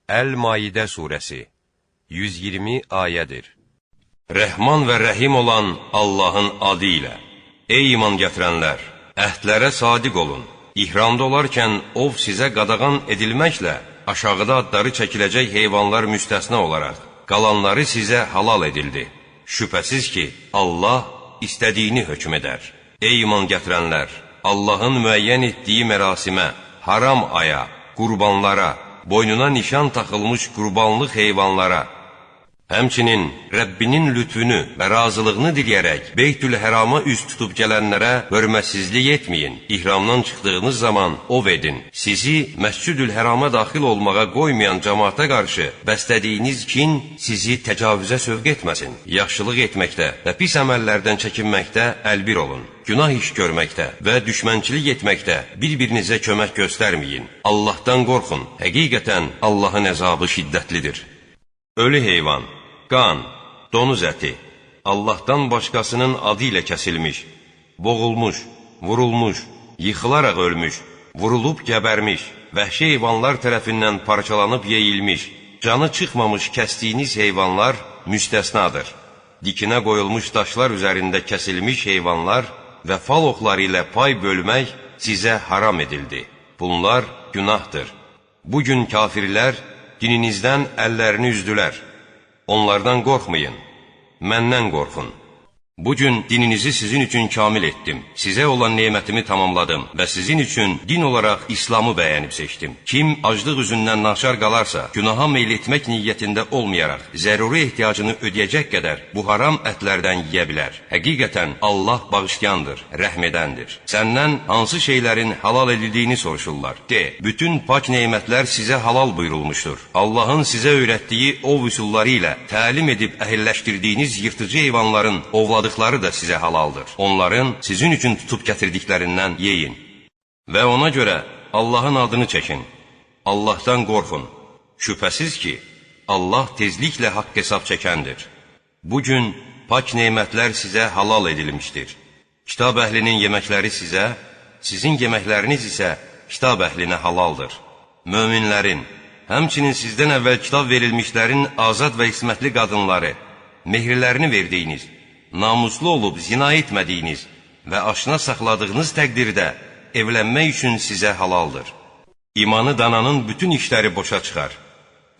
Əl-Maidə surəsi 120 ayədir. Rəhman və rəhim olan Allahın adı ilə. Ey iman gətirənlər, əhdlərə sadiq olun. İhramda olarkən ov sizə qadağan edilməklə, aşağıda adları çəkiləcək heyvanlar müstəsna olaraq, qalanları sizə halal edildi. Şübhəsiz ki, Allah istədiyini hökm edər. Ey iman gətirənlər, Allahın müəyyən etdiyi mərasimə, haram aya, qurbanlara, boynuna nişan taxılmış qurbanlıq heyvanlara, həmçinin Rəbbinin lütfünü və razılığını diləyərək Beytül-Hərama üz tutub gələnlərə hörmətsizlik etməyin. İhramdan çıxdığınız zaman ov edin. Sizi Məscüdül-Hərama daxil olmağa qoymayan cəmaata qarşı bəslədiyiniz kin sizi təcavüzə sövq etməsin. Yaxşılıq etməkdə və pis əməllərdən çəkinməkdə əlbir olun. Günah iş görməkdə və düşmənçilik etməkdə bir-birinizə kömək göstərməyin. Allahdan qorxun. Həqiqətən Allahın əzabı şiddətlidir. Ölü heyvan, qan, donuz əti, Allahdan başqasının adı ilə kəsilmiş, boğulmuş, vurulmuş, yıxılaraq ölmüş, vurulub gəbərmiş, vəhşi heyvanlar tərəfindən parçalanıb yeyilmiş, canı çıxmamış kəsdiyiniz heyvanlar müstəsnadır. Dikinə qoyulmuş daşlar üzərində kəsilmiş heyvanlar və fal oxları ilə pay bölmək sizə haram edildi. Bunlar günahdır. Bugün kafirlər dininizdən əllərini üzdülər. Onlardan qorxmayın, məndən qorxun. Bugün dininizi sizin üçün kamil etdim. Sizə olan nemətimi tamamladım və sizin üçün din olaraq İslamı bəyənib seçdim. Kim aclıq üzündən naçar qalarsa, günaha meyl etmək niyyətində olmayaraq, zəruri ehtiyacını ödəyəcək qədər bu haram ətlərdən yeyə bilər. Həqiqətən Allah bağışlayandır, rəhm edəndir. Səndən hansı şeylərin halal edildiyini soruşurlar. De, bütün pak nemətlər sizə halal buyurulmuşdur. Allahın sizə öyrətdiyi ov üsulları ilə təlim edib əhilləşdirdiyiniz yırtıcı heyvanların ovladıqları da sizə halaldır. Onların sizin üçün tutub gətirdiklərindən yeyin. Və ona görə Allahın adını çəkin. Allahdan qorxun. Şübhəsiz ki, Allah tezliklə haqq hesab çəkəndir. Bugün pak nemətlər sizə halal edilmişdir. Kitab əhlinin yeməkləri sizə, sizin yeməkləriniz isə kitab əhlinə halaldır. Möminlərin, həmçinin sizdən əvvəl kitab verilmişlərin azad və ismətli qadınları, mehirlərini verdiyiniz, namuslu olub zina etmədiyiniz və aşına saxladığınız təqdirdə evlənmək üçün sizə halaldır. İmanı dananın bütün işləri boşa çıxar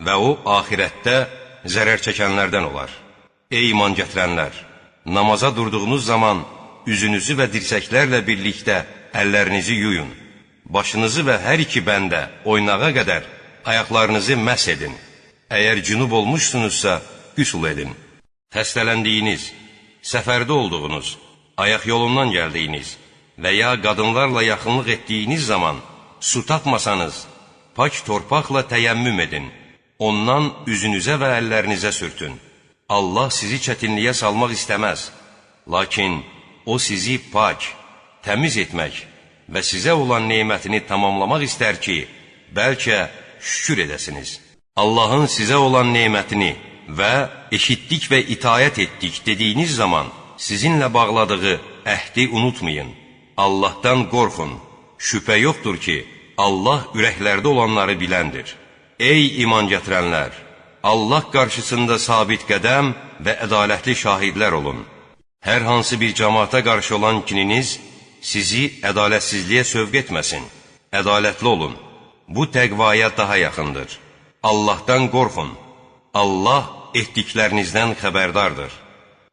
və o, axirətdə zərər çəkənlərdən olar. Ey iman gətirənlər! Namaza durduğunuz zaman üzünüzü və dirsəklərlə birlikdə əllərinizi yuyun. Başınızı və hər iki bəndə oynağa qədər ayaqlarınızı məhs edin. Əgər cünub olmuşsunuzsa, qüsul edin. Xəstələndiyiniz, səfərdə olduğunuz, ayaq yolundan gəldiyiniz və ya qadınlarla yaxınlıq etdiyiniz zaman su tapmasanız, pak torpaqla təyəmmüm edin. Ondan üzünüzə və əllərinizə sürtün. Allah sizi çətinliyə salmaq istəməz. Lakin o sizi pak, təmiz etmək və sizə olan nemətini tamamlamaq istər ki, bəlkə şükür edəsiniz. Allahın sizə olan nemətini və eşitdik və itayət etdik dediyiniz zaman sizinlə bağladığı əhdi unutmayın. Allahdan qorxun. Şübhə yoxdur ki, Allah ürəklərdə olanları biləndir. Ey iman gətirənlər! Allah qarşısında sabit qədəm və ədalətli şahidlər olun. Hər hansı bir cəmaata qarşı olan kininiz sizi ədalətsizliyə sövq etməsin. Ədalətli olun. Bu təqvaya daha yaxındır. Allahdan qorxun. Allah etdiklərinizdən xəbərdardır.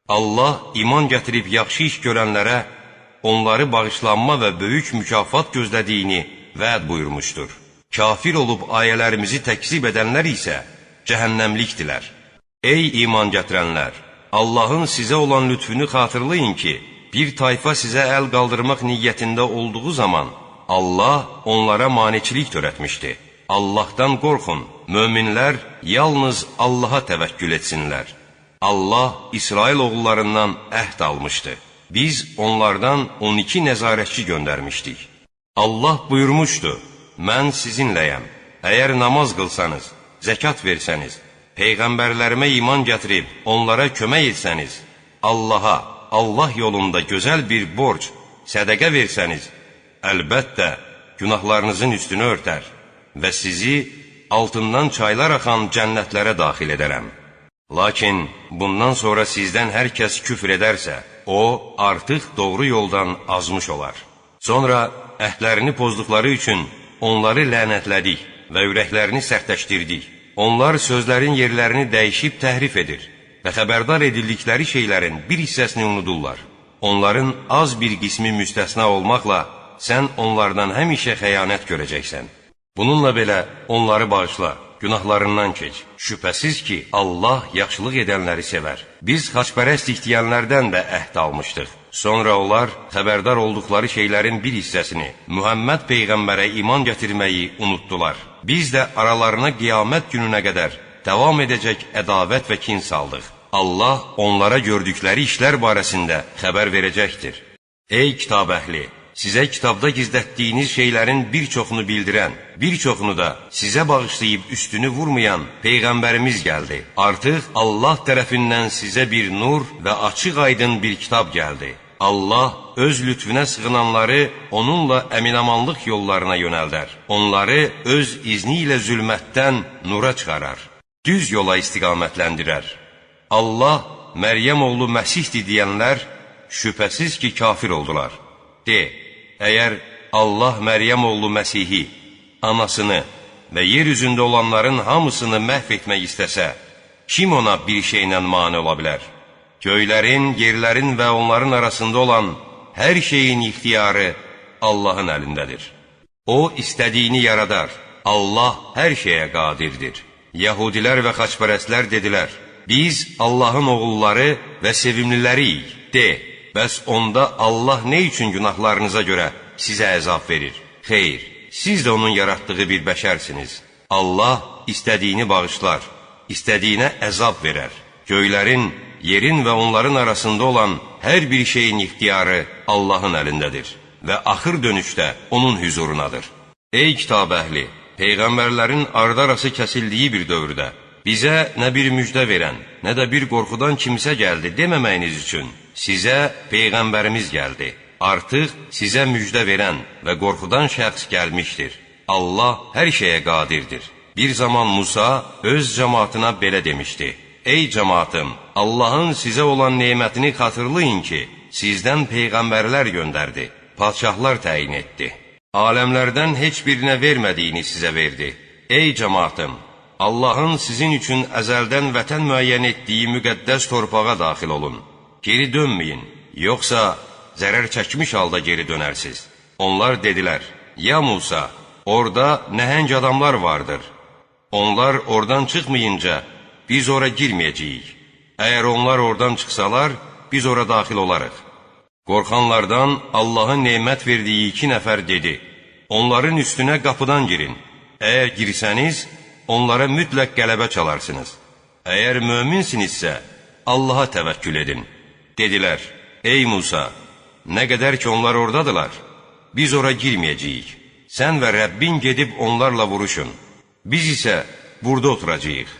Allah iman gətirib yaxşı iş görənlərə onları bağışlanma və böyük mükafat gözlədiyini vəd buyurmuşdur. Kafir olub ayələrimizi təkzib edənlər isə cəhənnəmlikdilər. Ey iman gətirənlər! Allahın sizə olan lütfünü xatırlayın ki, bir tayfa sizə əl qaldırmaq niyyətində olduğu zaman Allah onlara maneçilik törətmişdi. Allahdan qorxun. Möminlər yalnız Allaha təvəkkül etsinlər. Allah İsrail oğullarından əhd almışdı. Biz onlardan 12 nəzarətçi göndərmişdik. Allah buyurmuşdu, mən sizinləyəm. Əgər namaz qılsanız, zəkat versəniz, peyğəmbərlərimə iman gətirib onlara kömək etsəniz, Allaha, Allah yolunda gözəl bir borc, sədəqə versəniz, əlbəttə günahlarınızın üstünü örtər və sizi altından çaylar axan cənnətlərə daxil edərəm. Lakin bundan sonra sizdən hər kəs küfr edərsə, o artıq doğru yoldan azmış olar. Sonra əhdlərini pozduqları üçün onları lənətlədik və ürəklərini sərtləşdirdik. Onlar sözlərin yerlərini dəyişib təhrif edir və xəbərdar edildikləri şeylərin bir hissəsini unudurlar. Onların az bir qismi müstəsna olmaqla sən onlardan həmişə xəyanət görəcəksən. Bununla belə onları bağışla, günahlarından keç. Şübhəsiz ki, Allah yaxşılıq edənləri sevər. Biz xaçpərəstlik deyənlərdən də əhd almışdıq. Sonra onlar xəbərdar olduqları şeylərin bir hissəsini, Muhammed Peyğəmbərə iman gətirməyi unutdular. Biz də aralarına qiyamət gününə qədər davam edəcək ədavət və kin saldıq. Allah onlara gördükləri işlər barəsində xəbər verəcəkdir. Ey kitab əhli! Sizə kitabda gizlətdiyiniz şeylərin bir çoxunu bildirən, bir çoxunu da sizə bağışlayıb üstünü vurmayan Peyğəmbərimiz gəldi. Artıq Allah tərəfindən sizə bir nur və açıq aydın bir kitab gəldi. Allah öz lütfünə sığınanları onunla əminamanlıq yollarına yönəldər. Onları öz izni ilə zülmətdən nura çıxarar. Düz yola istiqamətləndirər. Allah Məryəm oğlu Məsihdir deyənlər şübhəsiz ki, kafir oldular. De, əgər Allah Məryəm oğlu Məsihi, anasını və yer üzündə olanların hamısını məhv etmək istəsə, kim ona bir şeylə mane ola bilər? Göylərin, yerlərin və onların arasında olan hər şeyin ixtiyarı Allahın əlindədir. O, istədiyini yaradar. Allah hər şeyə qadirdir. Yəhudilər və xaçpərəstlər dedilər, biz Allahın oğulları və sevimliləriyik. De, bəs onda Allah nə üçün günahlarınıza görə sizə əzab verir? Xeyr, siz də onun yaratdığı bir bəşərsiniz. Allah istədiyini bağışlar, istədiyinə əzab verər. Göylərin, yerin və onların arasında olan hər bir şeyin ixtiyarı Allahın əlindədir və axır dönüşdə onun hüzurunadır. Ey kitab əhli! Peyğəmbərlərin ardı-arası kəsildiyi bir dövrdə bizə nə bir müjdə verən, nə də bir qorxudan kimsə gəldi deməməyiniz üçün sizə Peyğəmbərimiz gəldi. Artıq sizə müjdə verən və qorxudan şəxs gəlmişdir. Allah hər şeyə qadirdir. Bir zaman Musa öz cəmaatına belə demişdi. Ey cəmaatım, Allahın sizə olan nemətini xatırlayın ki, sizdən Peyğəmbərlər göndərdi, padşahlar təyin etdi. Aləmlərdən heç birinə vermədiyini sizə verdi. Ey cəmaatım, Allahın sizin üçün əzəldən vətən müəyyən etdiyi müqəddəs torpağa daxil olun. Geri dönməyin, yoxsa zərər çəkmiş halda geri dönərsiz. Onlar dedilər, ya Musa, orada nəhəng adamlar vardır. Onlar oradan çıxmayınca biz ora girməyəcəyik. Əgər onlar oradan çıxsalar, biz ora daxil olarıq. Qorxanlardan Allahın nemət verdiyi 2 nəfər dedi, onların üstünə qapıdan girin. Əgər girsəniz, onlara mütləq qələbə çalarsınız. Əgər möminsinizsə, Allaha təvəkkül edin. Dedilər, ey Musa, nə qədər ki onlar oradadılar, biz ora girməyəcəyik. Sən və Rəbbin gedib onlarla vuruşun. Biz isə burada oturacağıq.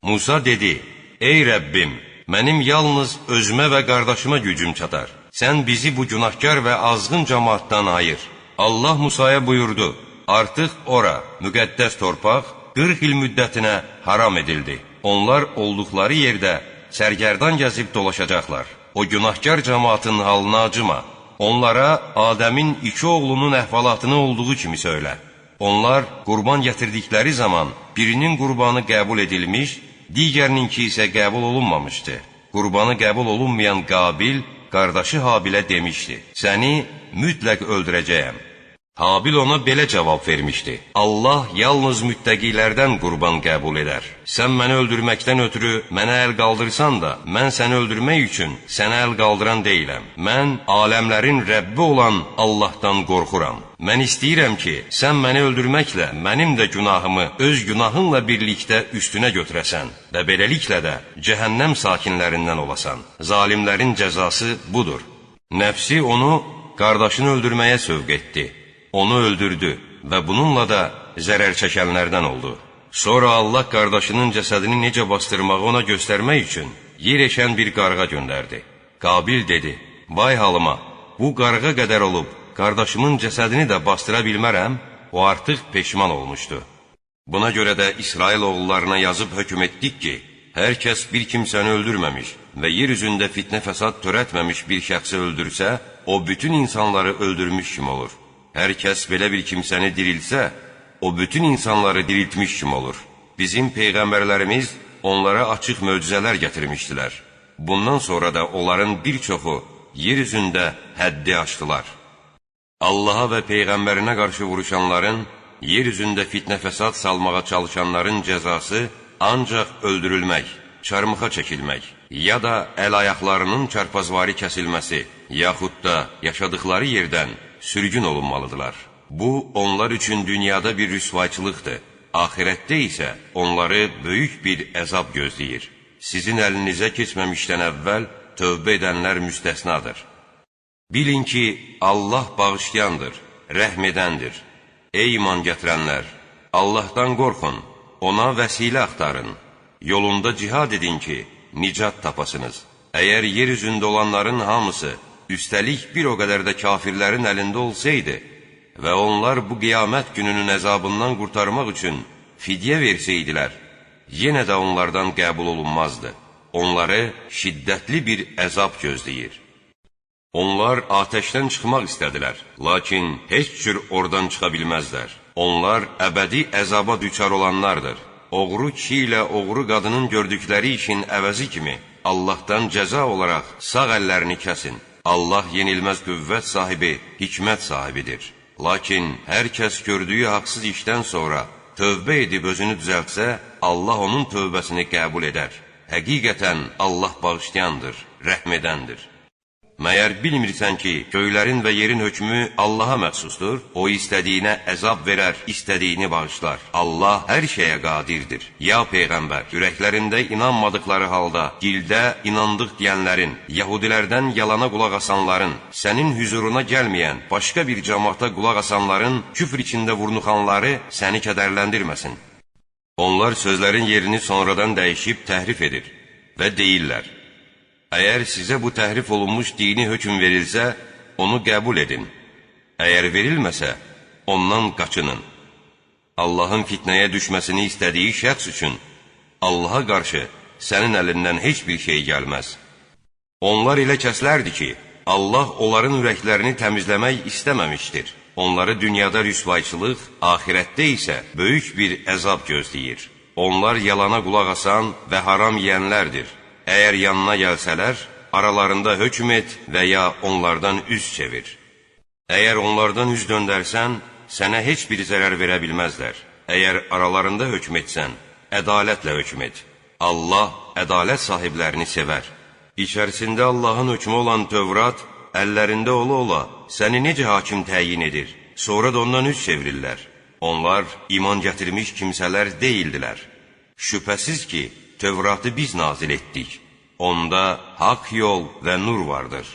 Musa dedi, ey Rəbbim, mənim yalnız özümə və qardaşıma gücüm çatar. Sən bizi bu günahkar və azğın cəmaatdan ayır. Allah Musaya buyurdu, artıq ora, müqəddəs torpaq, 40 il müddətinə haram edildi. Onlar olduqları yerdə sərgərdan gəzib dolaşacaqlar. O günahkar cəmaatın halına acıma. Onlara Adəmin 2 oğlunun əhvalatını olduğu kimi söylə. Onlar qurban gətirdikləri zaman birinin qurbanı qəbul edilmiş, digərininki isə qəbul olunmamışdı. Qurbanı qəbul olunmayan Qabil qardaşı Habilə demişdi, səni mütləq öldürəcəyəm. Habil ona belə cavab vermişdi, Allah yalnız müttəqilərdən qurban qəbul edər. Sən məni öldürməkdən ötürü mənə əl qaldırsan da, mən səni öldürmək üçün sənə əl qaldıran deyiləm. Mən aləmlərin Rəbbi olan Allahdan qorxuram. Mən istəyirəm ki, sən məni öldürməklə mənim də günahımı öz günahınla birlikdə üstünə götürəsən və beləliklə də cəhənnəm sakinlərindən olasan. Zalimlərin cəzası budur. Nəfsi onu qardaşını öldürməyə sövq etdi. Onu öldürdü və bununla da zərər çəkənlərdən oldu. Sonra Allah qardaşının cəsədini necə bastırmağı ona göstərmək üçün yer eşən bir qarğa göndərdi. Qabil dedi, vay halıma, bu qarğa qədər olub, qardaşımın cəsədini də bastıra bilmərəm, o artıq peşman olmuşdu. Buna görə də İsrail oğullarına yazıb hökm etdik ki, hər kəs bir kimsəni öldürməmiş və yer üzündə fitnə fəsad törətməmiş bir şəxsi öldürsə, o bütün insanları öldürmüş kim olur. Hər kəs belə bir kimsəni dirilsə, o bütün insanları diriltmiş kim olur. Bizim peyğəmbərlərimiz onlara açıq möcüzələr gətirmişdilər. Bundan sonra da onların bir çoxu yer üzündə həddi aşdılar. Allaha və peyğəmbərinə qarşı vuruşanların, yer üzündə fitnə fəsad salmağa çalışanların cəzası ancaq öldürülmək, çarmıxa çəkilmək, ya da əl-ayaqlarının çarpazvari kəsilməsi, yaxud da yaşadıkları yerdən sürgün olunmalıdırlar. Bu, onlar üçün dünyada bir rüsvayçılıqdır. Ahirətdə isə onları böyük bir əzab gözləyir. Sizin əlinizə keçməmişdən əvvəl tövbə edənlər müstəsnadır. Bilin ki, Allah bağışlayandır, rəhm edəndir. Ey iman gətirənlər! Allahdan qorxun, ona vəsilə axtarın. Yolunda cihad edin ki, nicat tapasınız. Əgər yer üzündə olanların hamısı, üstəlik bir o qədər də kafirlərin əlində olsaydı və onlar bu qiyamət gününün əzabından qurtarmaq üçün fidyə versəydilər, yenə də onlardan qəbul olunmazdı. Onları şiddətli bir əzab gözləyir. Onlar atəşdən çıxmaq istədilər, lakin heç cür oradan çıxa bilməzlər. Onlar əbədi əzaba düçar olanlardır. Oğru kişi ilə oğru qadının gördükləri işin əvəzi kimi Allahdan cəza olaraq sağ əllərini kəsin. Allah yenilməz qüvvət sahibi, hikmət sahibidir. Lakin hər kəs gördüyü haqsız işdən sonra tövbə edib özünü düzəltsə, Allah onun tövbəsini qəbul edər. Həqiqətən Allah bağışlayandır, rəhm edəndir. Məyər bilmirsən ki, göylərin və yerin hökmü Allaha məxsusdur? O istədiyinə əzab verər, istədiyini bağışlar. Allah hər şeyə qadirdir. Ya Peyğəmbər, ürəklərində inanmadıkları halda, dildə inandıq deyənlərin, Yahudilərdən yalana qulaq asanların, sənin hüzuruna gəlməyən başqa bir cəmaata qulaq asanların, küfr içində vurnuxanları səni kədərləndirməsin. Onlar sözlərin yerini sonradan dəyişib təhrif edir və deyirlər: Əgər sizə bu təhrif olunmuş dini hökm verilsə, onu qəbul edin. Əgər verilməsə, ondan qaçının. Allahın fitnəyə düşməsini istədiyi şəxs üçün Allaha qarşı sənin əlindən heç bir şey gəlməz. Onlar elə kəslərdir ki, Allah onların ürəklərini təmizləmək istəməmişdir. Onları dünyada rüsvayçılıq, ahirətdə isə böyük bir əzab gözləyir. Onlar yalana qulaq asan və haram yeyənlərdir. Əgər yanına gəlsələr, aralarında hökm et və ya onlardan üz çevir. Əgər onlardan üz döndərsən, sənə heç bir zərər verə bilməzlər. Əgər aralarında hökm etsən, ədalətlə hökm et. Allah ədalət sahiblərini sevər. İçərisində Allahın hökmü olan Tövrat, əllərində ola-ola səni necə hakim təyin edir? Sonra da ondan üz çevirirlər. Onlar iman gətirmiş kimsələr deyildilər. Şübhəsiz ki, Tövratı biz nazil etdik. Onda haqq yol və nur vardır.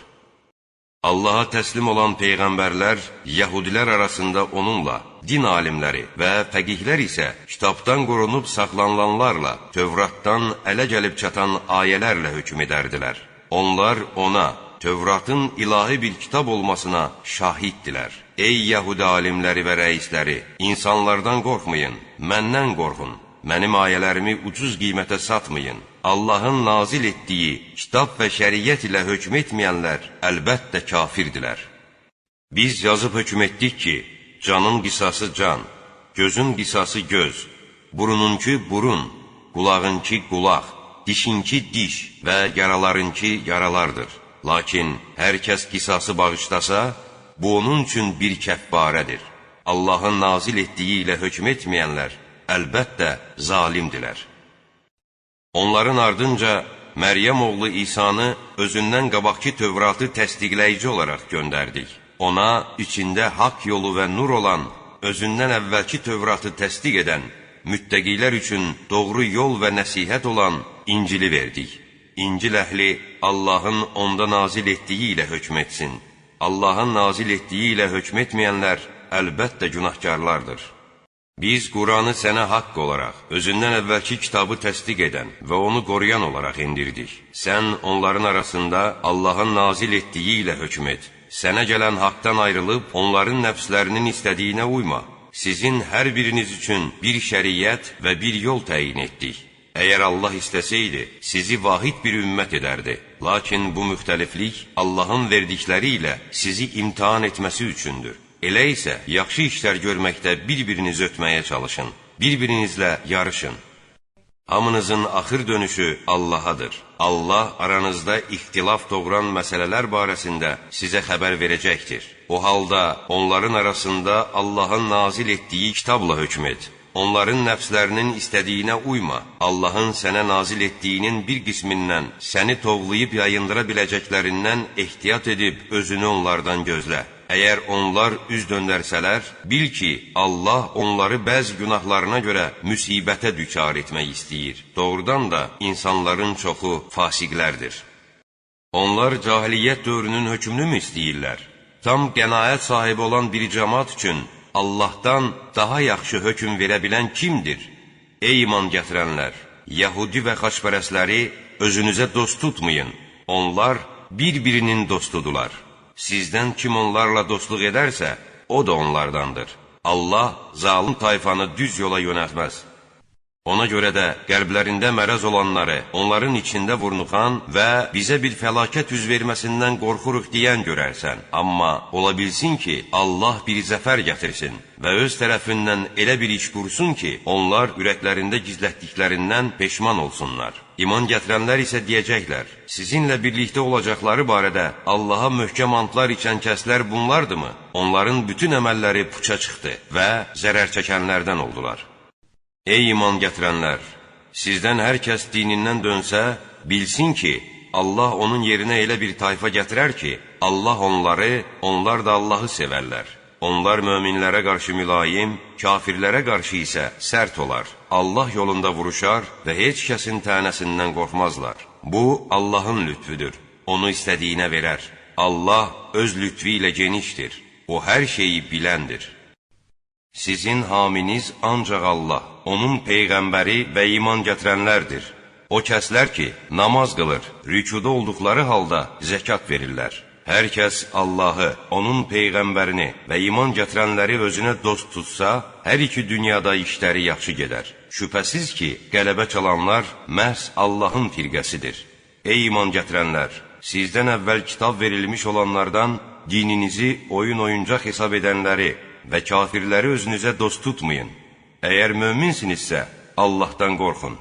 Allaha təslim olan peyğəmbərlər Yəhudilər arasında onunla, din alimləri və fəqihlər isə kitabdan qorunub saxlanılanlarla, Tövratdan ələ gəlib çatan ayələrlə hökm edərdilər. Onlar ona, Tövratın ilahi bir kitab olmasına şahiddilər. Ey Yəhudi alimləri və rəisləri, insanlardan qorxmayın, məndən qorxun. Mənim ayələrimi ucuz qiymətə satmayın. Allahın nazil etdiyi kitab və şəriət ilə hökm etməyənlər əlbəttə kafirdirlər. Biz yazıb hökm etdik ki, canın qisası can, gözün qisası göz, burununki burun, qulağınki qulaq, dişinki diş və yaralarınki yaralardır. Lakin hər kəs qisası bağışlasa, bu onun üçün bir kəffarədir. Allahın nazil etdiyi ilə hökm etməyənlər əlbəttə zalimdilər. Onların ardınca Məryəm oğlu İsanı özündən qabaqki Tövratı təsdiqləyici olaraq göndərdik. Ona içində haqq yolu və nur olan, özündən əvvəlki Tövratı təsdiq edən, müttəqilər üçün doğru yol və nəsihət olan İncili verdik. İncil əhli Allahın onda nazil etdiyi ilə hökm etsin. Allahın nazil etdiyi ilə hökm etməyənlər əlbəttə günahkarlardır. Biz Quranı sənə haqq olaraq, özündən əvvəlki kitabı təsdiq edən və onu qoruyan olaraq indirdik. Sən onların arasında Allahın nazil etdiyi ilə hökm et. Sənə gələn haqdan ayrılıb, onların nəfslərinin istədiyinə uyma. Sizin hər biriniz üçün bir şəriət və bir yol təyin etdik. Əgər Allah istəsəydi, sizi vahid bir ümmət edərdi. Lakin bu müxtəliflik Allahın verdikləri ilə sizi imtihan etməsi üçündür. Elə isə yaxşı işlər görməkdə bir-birinizi ötməyə çalışın, bir-birinizlə yarışın. Hamınızın axır dönüşü Allahadır. Allah aranızda ixtilaf doğuran məsələlər barəsində sizə xəbər verəcəkdir. O halda onların arasında Allahın nazil etdiyi kitabla hökm et. Onların nəfslərinin istədiyinə uyma. Allahın sənə nazil etdiyinin bir qismindən səni tovlayıb yayındıra biləcəklərindən ehtiyat edib özünü onlardan gözlə. Əgər onlar üz döndərsələr, bil ki, Allah onları bəzi günahlarına görə müsibətə düçar etmək istəyir. Doğrudan da insanların çoxu fasiqlərdir. Onlar cahiliyyət dövrünün hökmünü mü istəyirlər? Tam qənaət sahibi olan bir cəmaat üçün Allahdan daha yaxşı hökm verə bilən kimdir? Ey iman gətirənlər! Yəhudi və xaçpərəstləri özünüzə dost tutmayın. Onlar bir-birinin dostudular. Sizdən kim onlarla dostluq edərsə, o da onlardandır. Allah zalım tayfanı düz yola yönəltməz. Ona görə də qəlblərində mərəz olanları, onların içində vurnuxan və bizə bir fəlakət üz verməsindən qorxuruq deyən görərsən. Amma ola bilsin ki, Allah bir zəfər gətirsin və öz tərəfindən elə bir iş qursun ki, onlar ürəklərində gizlətdiklərindən peşman olsunlar. İman gətirənlər isə deyəcəklər, sizinlə birlikdə olacaqları barədə Allaha möhkəm antlar içən kəslər bunlardırmı? Onların bütün əməlləri puça çıxdı və zərər çəkənlərdən oldular. Ey iman gətirənlər! Sizdən hər kəs dinindən dönsə, bilsin ki, Allah onun yerinə elə bir tayfa gətirər ki, Allah onları, onlar da Allahı sevərlər. Onlar möminlərə qarşı mülayim, kafirlərə qarşı isə sərt olar. Allah yolunda vuruşar və heç kəsin tənəsindən qorxmazlar. Bu, Allahın lütfüdür. Onu istədiyinə verər. Allah öz lütfü ilə genişdir. O hər şeyi biləndir. Sizin haminiz ancaq Allah, onun peyğəmbəri və iman gətirənlərdir. O kəslər ki, namaz qılır, rükuda olduqları halda zəkat verirlər. Hər kəs Allahı, onun peyğəmbərini və iman gətirənləri özünə dost tutsa, hər iki dünyada işləri yaxşı gedər. Şübhəsiz ki, qələbə çalanlar məhz Allahın firqəsidir. Ey iman gətirənlər! Sizdən əvvəl kitab verilmiş olanlardan dininizi oyun-oyuncaq hesab edənləri və kafirləri özünüzə dost tutmayın. Əgər möminsinizsə, Allahdan qorxun.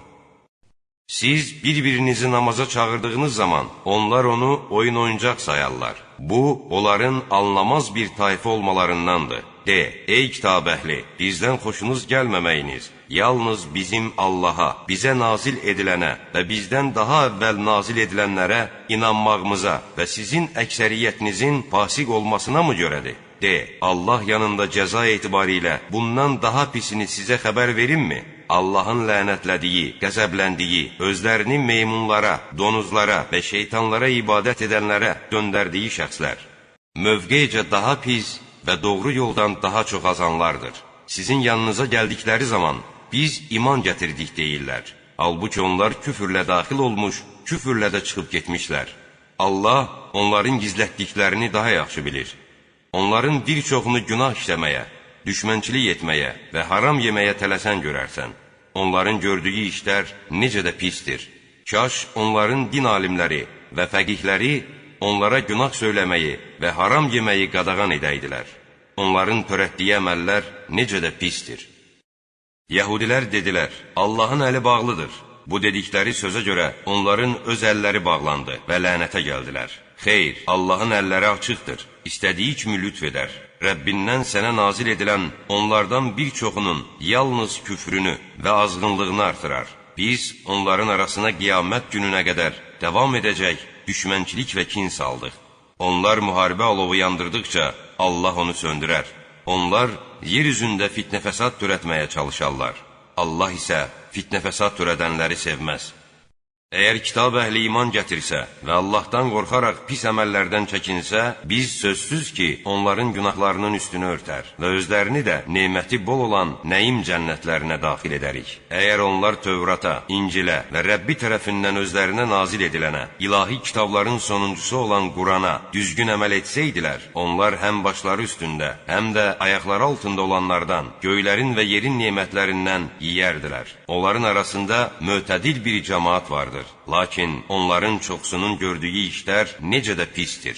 Siz bir-birinizi namaza çağırdığınız zaman onlar onu oyun-oyuncaq sayarlar. Bu, onların anlamaz bir tayfa olmalarındandır. De, ey kitab əhli, bizdən xoşunuz gəlməməyiniz, yalnız bizim Allaha, bizə nazil edilənə və bizdən daha əvvəl nazil edilənlərə inanmağımıza və sizin əksəriyyətinizin fasiq olmasına mı görədir? De, Allah yanında cəza etibarilə bundan daha pisini sizə xəbər verimmi? Allahın lənətlədiyi, qəzəbləndiyi, özlərini meymunlara, donuzlara və şeytanlara ibadət edənlərə döndərdiyi şəxslər. Mövqeycə daha pis və doğru yoldan daha çox azanlardır. Sizin yanınıza gəldikləri zaman biz iman gətirdik deyirlər. Halbuki onlar küfürlə daxil olmuş, küfürlə də çıxıb getmişlər. Allah onların gizlətdiklərini daha yaxşı bilir. Onların bir çoxunu günah işləməyə, düşmənçilik etməyə və haram yeməyə tələsən görərsən. Onların gördüyü işlər necə də pistir. Kaş onların din alimləri və fəqihləri onlara günah söyləməyi və haram yeməyi qadağan edəydilər. Onların törətdiyi əməllər necə də pistir. Yəhudilər dedilər, Allahın əli bağlıdır. Bu dedikləri sözə görə onların öz əlləri bağlandı və lənətə gəldilər. Xeyr, Allahın əlləri açıqdır, istədiyi kimi lütf edər. Rəbbindən sənə nazil edilən onlardan bir çoxunun yalnız küfrünü və azğınlığını artırar. Biz onların arasına qiyamət gününə qədər davam edəcək düşmənçilik və kin saldıq. Onlar müharibə alovu yandırdıqca Allah onu söndürər. Onlar yer üzündə fitnə-fəsad törətməyə çalışarlar. Allah isə fitnə-fəsad törədənləri sevməz. Əgər kitab əhli iman gətirsə və Allahdan qorxaraq pis əməllərdən çəkinsə, biz sözsüz ki, onların günahlarının üstünü örtər və özlərini də neməti bol olan nəim cənnətlərinə daxil edərik. Əgər onlar Tövrata, İncilə və Rəbbi tərəfindən özlərinə nazil edilənə, ilahi kitabların sonuncusu olan Qurana düzgün əməl etsəydilər, onlar həm başları üstündə, həm də ayaqları altında olanlardan, göylərin və yerin nemətlərindən yeyərdilər. Onların arasında mötədil bir cəmaat vardır. Lakin onların çoxsunun gördüyü işlər necə də pistir.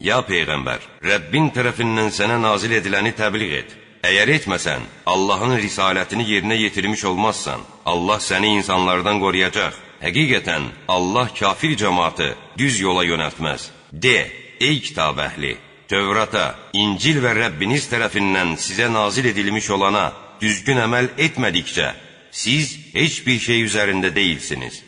Ya Peyğəmbər, Rəbbin tərəfindən sənə nazil ediləni təbliğ et. Əgər etməsən, Allahın risalətini yerinə yetirmiş olmazsan, Allah səni insanlardan qoruyacaq. Həqiqətən, Allah kafir cəmaatı düz yola yönəltməz. De, ey kitab əhli, Tövrata, İncil və Rəbbiniz tərəfindən sizə nazil edilmiş olana düzgün əməl etmədikcə, siz heç bir şey üzərində deyilsiniz.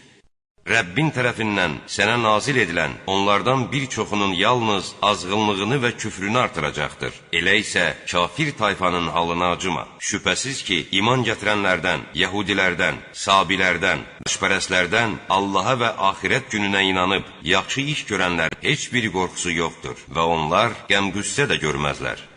Rəbbin tərəfindən sənə nazil edilən onlardan bir çoxunun yalnız azğınlığını və küfrünü artıracaqdır. Elə isə kafir tayfanın halına acıma. Şübhəsiz ki, iman gətirənlərdən, yəhudilərdən, sabilərdən, başpərəslərdən, Allaha və axirət gününə inanıb, yaxşı iş görənlər heç bir qorxusu yoxdur və onlar qəm-qüssə də görməzlər.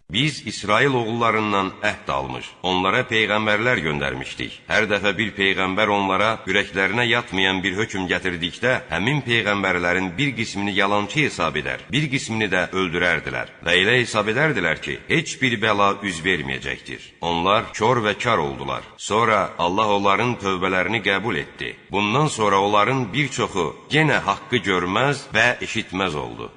Biz İsrail oğullarından əhd almış, onlara peyğəmbərlər göndərmişdik. Hər dəfə bir peyğəmbər onlara ürəklərinə yatmayan bir hökm gətirdikdə, həmin peyğəmbərlərin bir qismini yalançı hesab edər, bir qismini də öldürərdilər və elə hesab edərdilər ki, heç bir bəla üz verməyəcəkdir. Onlar kör və kar oldular. Sonra Allah onların tövbələrini qəbul etdi. Bundan sonra onların bir çoxu yenə haqqı görməz və eşitməz oldu.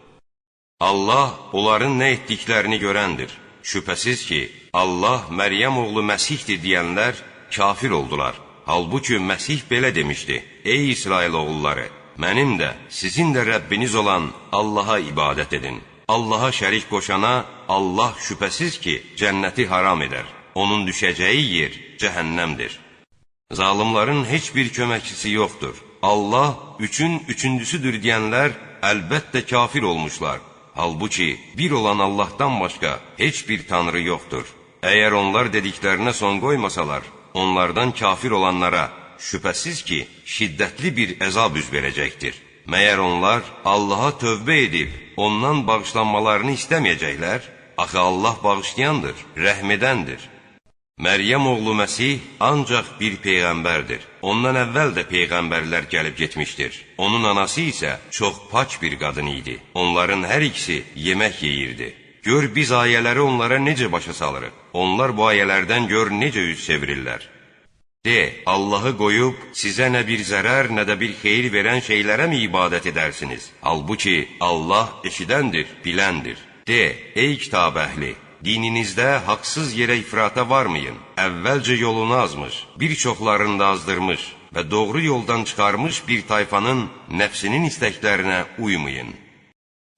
Allah onların nə etdiklərini görəndir. Şübhəsiz ki, Allah Məryəm oğlu Məsihdir deyənlər kafir oldular. Halbuki Məsih belə demişdi: Ey İsrail oğulları, mənim də, sizin də Rəbbiniz olan Allaha ibadət edin. Allaha şərik qoşana Allah şübhəsiz ki, cənnəti haram edər. Onun düşəcəyi yer cəhənnəmdir. Zalımların heç bir köməkçisi yoxdur. Allah üçün üçüncüsüdür deyənlər əlbəttə kafir olmuşlar. Halbuki bir olan Allahdan başqa heç bir tanrı yoxdur. Əgər onlar dediklərinə son qoymasalar, onlardan kafir olanlara şübhəsiz ki, şiddətli bir əzab üz verəcəkdir. Məyər onlar Allaha tövbə edib, ondan bağışlanmalarını istəməyəcəklər? Axı Allah bağışlayandır, rəhm edəndir. Məryəm oğlu Məsih ancaq bir peyğəmbərdir. Ondan əvvəl də peyğəmbərlər gəlib getmişdir. Onun anası isə çox pak bir qadın idi. Onların hər ikisi yemək yeyirdi. Gör biz ayələri onlara necə başa salırıq. Onlar bu ayələrdən gör necə üz çevirirlər. De, Allahı qoyub sizə nə bir zərər, nə də bir xeyir verən şeylərə mi ibadət edərsiniz? Halbuki Allah eşidəndir, biləndir. De, ey kitab əhli! Dininizdə haqsız yerə ifrata varmayın. Əvvəlcə yolunu azmış, bir çoxlarını da azdırmış və doğru yoldan çıxarmış bir tayfanın nəfsinin istəklərinə uymayın.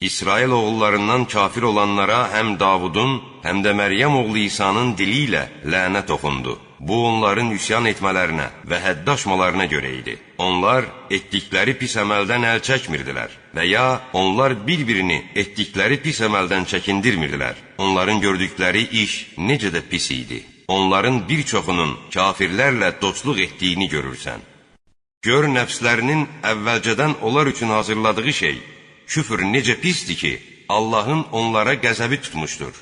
İsrail oğullarından kafir olanlara həm Davudun, həm də Məryəm oğlu İsa'nın dili ilə lənət oxundu. Bu, onların üsyan etmələrinə və həddaşmalarına görə idi. Onlar etdikləri pis əməldən əl çəkmirdilər və ya onlar bir-birini etdikləri pis əməldən çəkindirmirdilər. Onların gördükləri iş necə də pis idi. Onların bir çoxunun kafirlərlə dostluq etdiyini görürsən. Gör nəfslərinin əvvəlcədən onlar üçün hazırladığı şey, küfr necə pisdir ki, Allahın onlara qəzəbi tutmuşdur.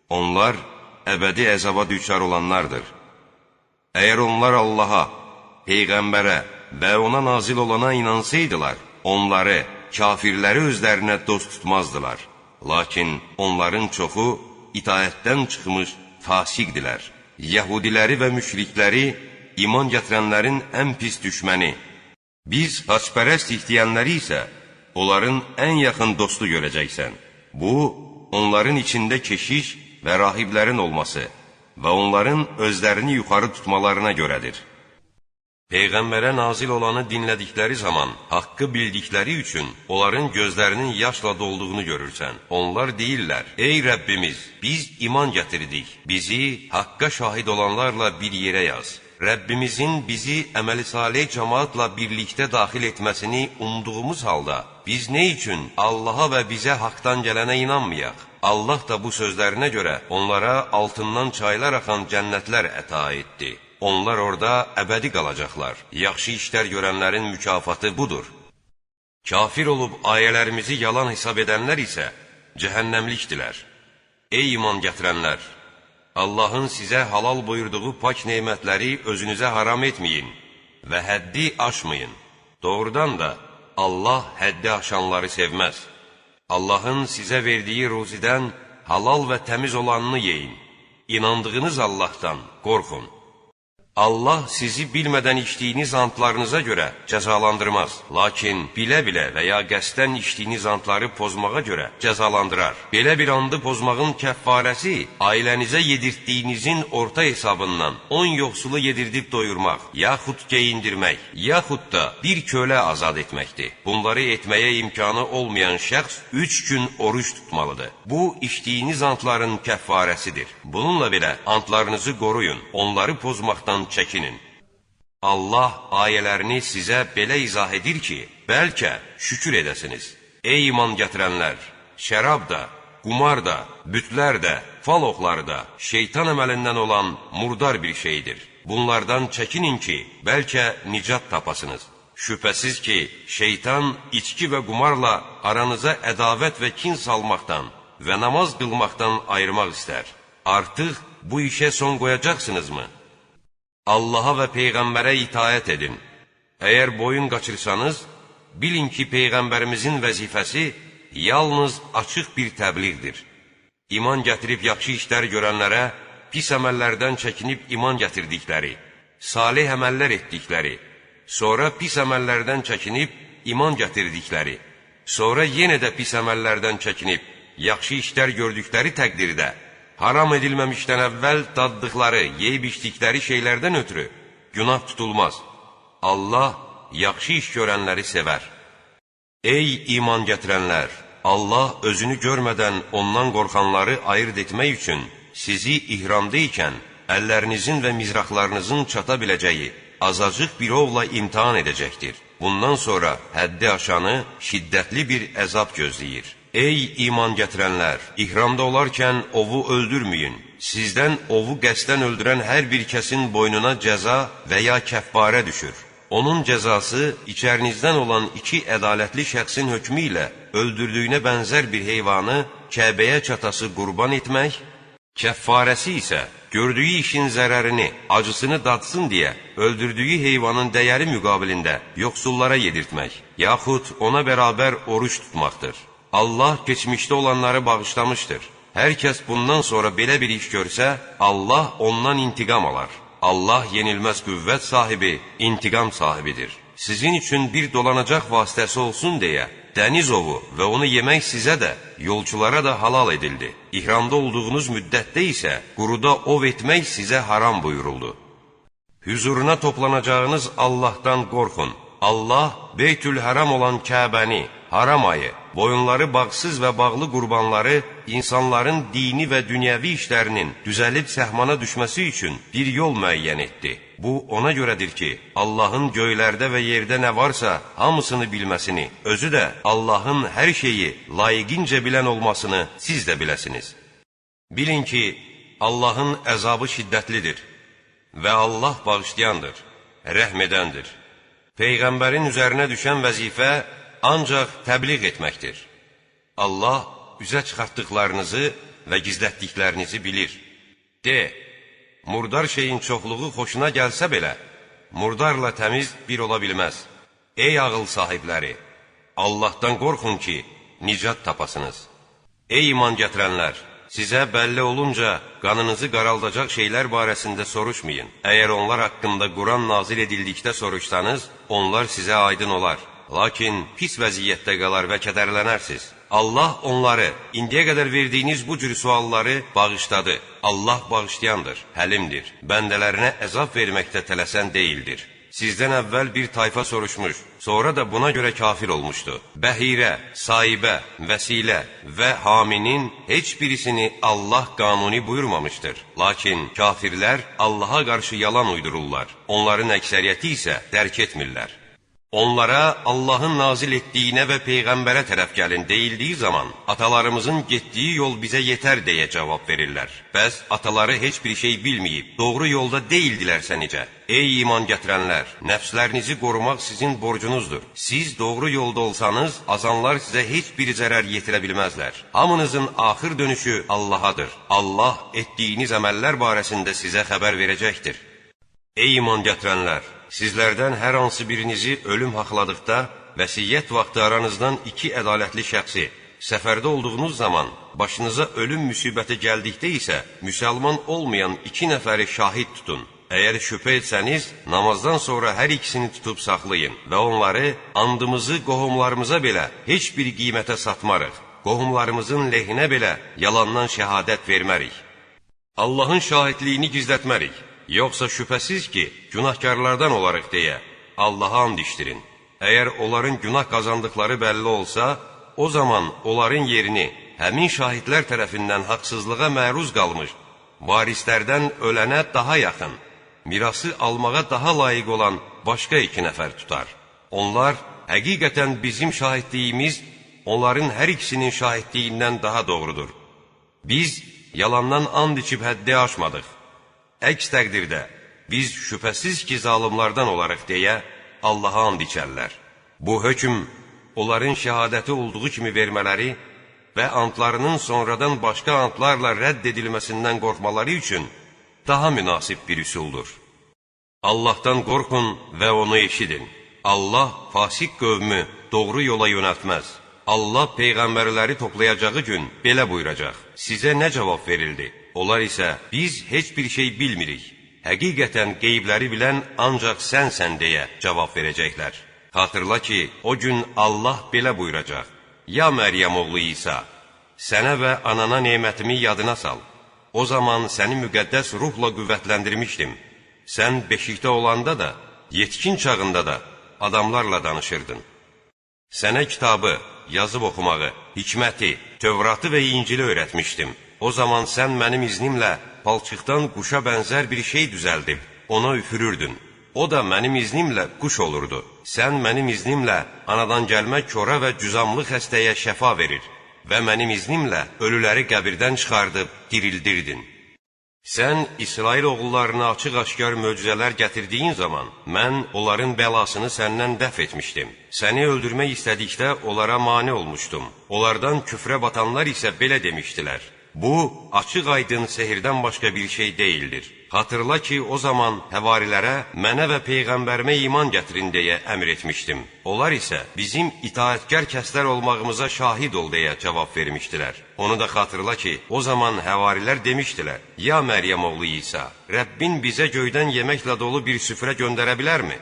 Onlar əbədi əzaba düçar olanlardır. Əgər onlar Allaha, Peyğəmbərə və ona nazil olana inansaydılar, onları, kafirləri özlərinə dost tutmazdılar. Lakin onların çoxu itaətdən çıxmış fasiqdilər. Yəhudiləri və müşrikləri iman gətirənlərin ən pis düşməni. Biz xaçpərəst istəyənləri isə onların ən yaxın dostu görəcəksən. Bu, onların içində keşiş və rahiblərin olması və onların özlərini yuxarı tutmalarına görədir. Peyğəmbərə nazil olanı dinlədikləri zaman, haqqı bildikləri üçün onların gözlərinin yaşla dolduğunu görürsən. Onlar deyirlər: Ey Rəbbimiz, biz iman gətirdik, bizi haqqa şahid olanlarla bir yerə yaz. Rəbbimizin bizi əməli salih cəmaatla birlikdə daxil etməsini umduğumuz halda, biz nə üçün Allaha və bizə haqdan gələnə inanmayaq? Allah da bu sözlərinə görə onlara altından çaylar axan cənnətlər əta etdi. Onlar orada əbədi qalacaqlar. Yaxşı işlər görənlərin mükafatı budur. Kafir olub ayələrimizi yalan hesab edənlər isə cəhənnəmlikdilər. Ey iman gətirənlər! Allahın sizə halal buyurduğu pak nemətləri özünüzə haram etməyin və həddi aşmayın. Doğrudan da Allah həddi aşanları sevməz. Allahın sizə verdiyi ruzidən halal və təmiz olanını yeyin. İnandığınız Allahdan qorxun. Allah sizi bilmədən içdiyiniz antlarınıza görə cəzalandırmaz. Lakin bilə-bilə və ya qəsdən içdiyiniz antları pozmağa görə cəzalandırar. Belə bir andı pozmağın kəffarəsi ailənizə yedirtdiyinizin orta hesabından 10 yoxsulu yedirdib doyurmaq, yaxud geyindirmək, yaxud da bir kölə azad etməkdir. Bunları etməyə imkanı olmayan şəxs 3 gün oruç tutmalıdır. Bu, içdiyiniz antların kəffarəsidir. Bununla belə antlarınızı qoruyun, onları pozmaqdan çəkinin. Allah ayələrini sizə belə izah edir ki, bəlkə şükür edəsiniz. Ey iman gətirənlər! Şərab da, qumar da, bütlər də, fal oxları da şeytan əməlindən olan murdar bir şeydir. Bunlardan çəkinin ki, bəlkə nicat tapasınız. Şübhəsiz ki, şeytan içki və qumarla aranıza ədavət və kin salmaqdan və namaz qılmaqdan ayırmaq istər. Artıq bu işə son qoyacaqsınızmı? Allaha və Peyğəmbərə itaət edin. Əgər boyun qaçırsanız, bilin ki, Peyğəmbərimizin vəzifəsi yalnız açıq bir təbliğdir. İman gətirib yaxşı işlər görənlərə, pis əməllərdən çəkinib iman gətirdikləri, salih əməllər etdikləri, sonra pis əməllərdən çəkinib iman gətirdikləri, sonra yenə də pis əməllərdən çəkinib yaxşı işlər gördükləri təqdirdə, haram edilməmişdən əvvəl daddıqları, yeyib içdikləri şeylərdən ötürü günah tutulmaz. Allah yaxşı iş görənləri sevər. Ey iman gətirənlər! Allah özünü görmədən ondan qorxanları ayırt etmək üçün sizi ihramda ikən əllərinizin və mizraqlarınızın çata biləcəyi azacıq bir ovla imtihan edəcəkdir. Bundan sonra həddi aşanı şiddətli bir əzab gözləyir. Ey iman gətirənlər! İhramda olarkən ovu öldürməyin. Sizdən ovu qəsdən öldürən hər bir kəsin boynuna cəza və ya kəffarə düşür. Onun cəzası içərinizdən olan 2 ədalətli şəxsin hökmü ilə öldürdüyünə bənzər bir heyvanı Kəbəyə çatası qurban etmək, kəffarəsi isə gördüyü işin zərərini, acısını dadsın deyə öldürdüyü heyvanın dəyəri müqabilində yoxsullara yedirtmək, yaxud ona bərabər oruç tutmaqdır. Allah keçmişdə olanları bağışlamışdır. Hər kəs bundan sonra belə bir iş görsə, Allah ondan intiqam alar. Allah yenilməz qüvvət sahibi, intiqam sahibidir. Sizin üçün bir dolanacaq vasitəsi olsun deyə, dəniz ovu və onu yemək sizə də, yolçulara da halal edildi. İhramda olduğunuz müddətdə isə quruda ov etmək sizə haram buyuruldu. Hüzuruna toplanacağınız Allahdan qorxun. Allah Beytül-Həram olan Kəbəni, haram ayı, boyunları bağsız və bağlı qurbanları insanların dini və dünyəvi işlərinin düzəlib səhmana düşməsi üçün bir yol müəyyən etdi. Bu, ona görədir ki, Allahın göylərdə və yerdə nə varsa hamısını bilməsini, özü də Allahın hər şeyi layiqincə bilən olmasını siz də biləsiniz. Bilin ki, Allahın əzabı şiddətlidir və Allah bağışlayandır, rəhm edəndir. Peyğəmbərin üzərinə düşən vəzifə ancaq təbliğ etməkdir. Allah üzə çıxartdıqlarınızı və gizlətdiklərinizi bilir. De, murdar şeyin çoxluğu xoşuna gəlsə belə, murdarla təmiz bir ola bilməz. Ey ağıl sahibləri, Allahdan qorxun ki, nicat tapasınız. Ey iman gətirənlər, sizə bəlli olunca qanınızı qaraldacaq şeylər barəsində soruşmayın. Əgər onlar haqqında Quran nazil edildikdə soruşsanız, onlar sizə aydın olar. Lakin pis vəziyyətdə qalar və kədərlənərsiz. Allah onları, indiyə qədər verdiyiniz bu cür sualları bağışladı. Allah bağışlayandır, həlimdir. Bəndələrinə əzab verməkdə tələsən deyildir. Sizdən əvvəl bir tayfa soruşmuş, sonra da buna görə kafir olmuşdu. Bəhirə, sahibə, vəsilə və haminin heç birisini Allah qanuni buyurmamışdır. Lakin kafirlər Allaha qarşı yalan uydururlar. Onların əksəriyyəti isə dərk etmirlər. Onlara Allahın nazil etdiyinə və Peyğəmbərə tərəf gəlin deyildiyi zaman, atalarımızın getdiyi yol bizə yetər deyə cavab verirlər. Bəs ataları heç bir şey bilməyib, doğru yolda deyildilərsə necə? Ey iman gətirənlər, nəfslərinizi qorumaq sizin borcunuzdur. Siz doğru yolda olsanız, azanlar sizə heç bir zərər yetirə bilməzlər. Hamınızın axır dönüşü Allahadır. Allah etdiyiniz əməllər barəsində sizə xəbər verəcəkdir. Ey iman gətirənlər! Sizlərdən hər hansı birinizi ölüm haqladıqda, vəsiyyət vaxtı aranızdan iki ədalətli şəxsi, səfərdə olduğunuz zaman, başınıza ölüm müsibəti gəldikdə isə, müsəlman olmayan iki nəfəri şahid tutun. Əgər şübhə etsəniz, namazdan sonra hər ikisini tutub saxlayın və onları andımızı qohumlarımıza belə heç bir qiymətə satmarıq, qohumlarımızın lehinə belə yalandan şəhadət vermərik. Allahın şahidliyini gizlətmərik. Yoxsa şübhəsiz ki, günahkarlardan olarıq deyə Allaha and içdirin. Əgər onların günah qazandıqları bəlli olsa, o zaman onların yerini həmin şahidlər tərəfindən haqsızlığa məruz qalmış, varislərdən ölənə daha yaxın, mirası almağa daha layiq olan başqa iki nəfər tutar. Onlar həqiqətən bizim şahidliyimiz onların hər ikisinin şahidliyindən daha doğrudur. Biz yalandan and içib həddi aşmadıq. Əks təqdirdə, biz şübhəsiz ki, zalimlardan olarıq deyə Allaha and içərlər. Bu hökm, onların şəhadəti olduğu kimi vermələri və antlarının sonradan başqa antlarla rədd edilməsindən qorxmaları üçün daha münasib bir üsuldur. Allahdan qorxun və onu eşidin. Allah fasik qövmü doğru yola yönəltməz. Allah peyğəmbərləri toplayacağı gün belə buyuracaq. Sizə nə cavab verildi? Onlar isə biz heç bir şey bilmirik. Həqiqətən qeybləri bilən ancaq sənsən deyə cavab verəcəklər. Xatırla ki, o gün Allah belə buyuracaq. Ya Məryəm oğlu İsa, sənə və anana nemətimi yadına sal. O zaman səni müqəddəs ruhla qüvvətləndirmişdim. Sən beşikdə olanda da, yetkin çağında da adamlarla danışırdın. Sənə kitabı, yazıb oxumağı, hikməti, Tövratı və İncili öyrətmişdim. O zaman sən mənim iznimlə palçıqdan quşa bənzər bir şey düzəldib, ona üfürürdün. O da mənim iznimlə quş olurdu. Sən mənim iznimlə anadan gəlmə kora və cüzamlı xəstəyə şəfa verir və mənim iznimlə ölüləri qəbirdən çıxardıb dirildirdin. Sən İsrail oğullarına açıq-aşkar möcüzələr gətirdiyin zaman, mən onların bəlasını səndən dəf etmişdim. Səni öldürmək istədikdə onlara mane olmuşdum. Onlardan küfrə batanlar isə belə demişdilər. Bu, açıq-aydın sehirdən başqa bir şey deyildir. Xatırla ki, o zaman həvarilərə mənə və Peyğəmbərimə iman gətirin deyə əmr etmişdim. Onlar isə bizim itaətkar kəslər olmağımıza şahid ol deyə cavab vermişdilər. Onu da xatırla ki, o zaman həvarilər demişdilər, Ya Məryəm oğlu İsa, Rəbbin bizə göydən yeməklə dolu bir süfrə göndərə bilərmi?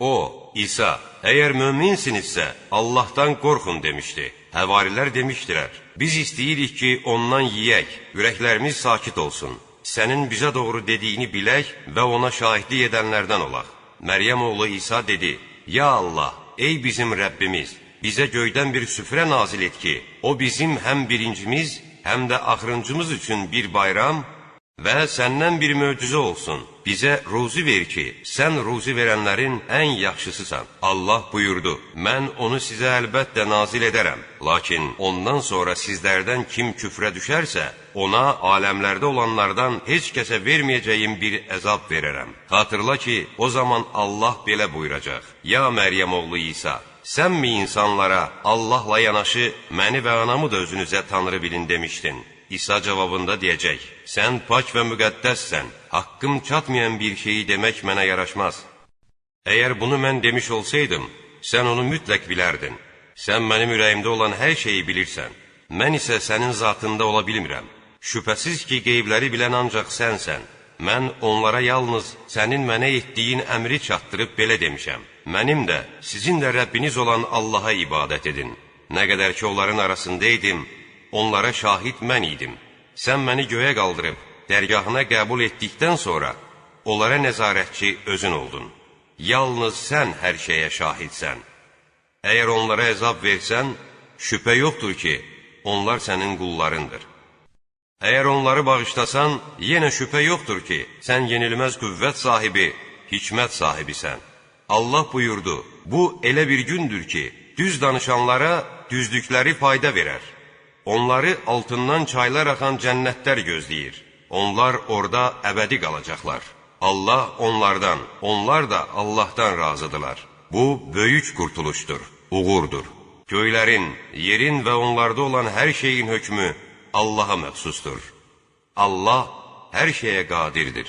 O, İsa, əgər möminsinizsə, Allahdan qorxun demişdi. Həvarilər demişdilər, biz istəyirik ki, ondan yeyək, ürəklərimiz sakit olsun. Sənin bizə doğru dediyini bilək və ona şahidlik edənlərdən olaq. Məryəm oğlu İsa dedi, Ya Allah, ey bizim Rəbbimiz, bizə göydən bir süfrə nazil et ki, o bizim həm birincimiz, həm də axırıncımız üçün bir bayram və səndən bir möcüzə olsun. Bizə ruzi ver ki, sən ruzi verənlərin ən yaxşısısan. Allah buyurdu, mən onu sizə əlbəttə nazil edərəm. Lakin ondan sonra sizlərdən kim küfrə düşərsə, ona aləmlərdə olanlardan heç kəsə verməyəcəyim bir əzab verərəm. Xatırla ki, o zaman Allah belə buyuracaq. Ya Məryəm oğlu İsa, sən mi insanlara Allahla yanaşı məni və anamı da özünüzə tanrı bilin demişdin? İsa cavabında deyəcək, sən pak və müqəddəssən, haqqım çatmayan bir şeyi demək mənə yaraşmaz. Əgər bunu mən demiş olsaydım, sən onu mütləq bilərdin. Sən mənim ürəyimdə olan hər şeyi bilirsən, mən isə sənin zatında ola bilmirəm. Şübhəsiz ki, qeybləri bilən ancaq sənsən. Mən onlara yalnız sənin mənə etdiyin əmri çatdırıb belə demişəm. Mənim də, sizin də Rəbbiniz olan Allaha ibadət edin. Nə qədər ki, onların arasındaydım, onlara şahid mən idim. Sən məni göyə qaldırıb, dərgahına qəbul etdikdən sonra, onlara nəzarətçi özün oldun. Yalnız sən hər şeyə şahidsən. Əgər onlara əzab versən, şübhə yoxdur ki, onlar sənin qullarındır. Əgər onları bağışlasan, yenə şübhə yoxdur ki, sən yenilməz qüvvət sahibi, hikmət sahibisən. Allah buyurdu, bu elə bir gündür ki, düz danışanlara düzlükləri fayda verər. Onları altından çaylar axan cənnətlər gözləyir. Onlar orada əbədi qalacaqlar. Allah onlardan, onlar da Allahdan razıdırlar. Bu, böyük qurtuluşdur, uğurdur. Göylərin, yerin və onlarda olan hər şeyin hökmü Allaha məxsusdur. Allah hər şeyə qadirdir.